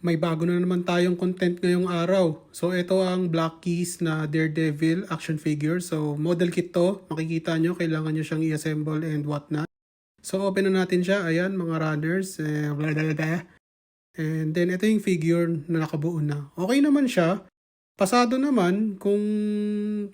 May bago na naman tayong content ngayong araw. So ito ang Black Keys na Daredevil action figure. So model kit to. Makikita nyo, kailangan nyo siyang i-assemble and whatnot. So open na natin siya. Ayan, mga runners. Blah, blah, blah. And then ito yung figure na nakabuo na. Okay naman siya. Pasado naman kung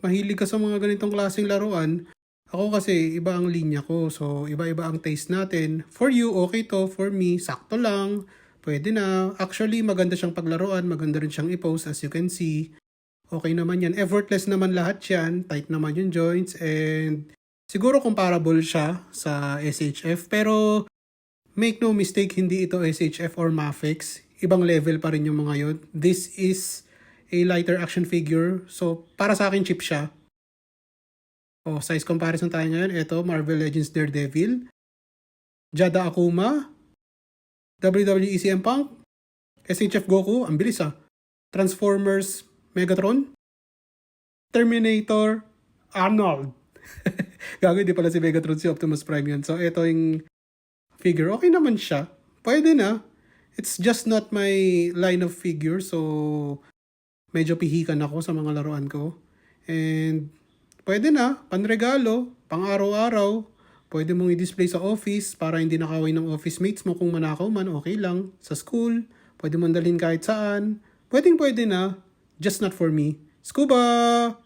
mahilig ka sa mga ganitong klaseng laruan. Ako kasi iba ang linya ko. So iba-iba ang taste natin. For you, okay to. For me, sakto lang. Pwede na. Actually, maganda siyang paglaruan. Maganda rin siyang i-post as you can see. Okay naman yan. Effortless naman lahat yan. Tight naman yung joints. And siguro comparable siya sa SHF. Pero make no mistake, hindi ito SHF or Mafex. Ibang level pa rin yung mga yun. This is a lighter action figure. So, para sa akin, cheap siya. O, size comparison tayo ngayon. Ito, Marvel Legends Daredevil. Jada Akuma. WWE CM Punk, SHF Goku, ang bilis Transformers Megatron, Terminator Arnold. Gago, di pala si Megatron, si Optimus Prime yun. So, ito yung figure. Okay naman siya. Pwede na. It's just not my line of figure. So, medyo pihikan ako sa mga laruan ko. And, pwede na. Panregalo, pang araw-araw. Pwede mong i-display sa office para hindi nakaway ng office mates mo. Kung manakaw man, okay lang. Sa school, pwede mong dalhin kahit saan. Pwede na. Just not for me. Scuba!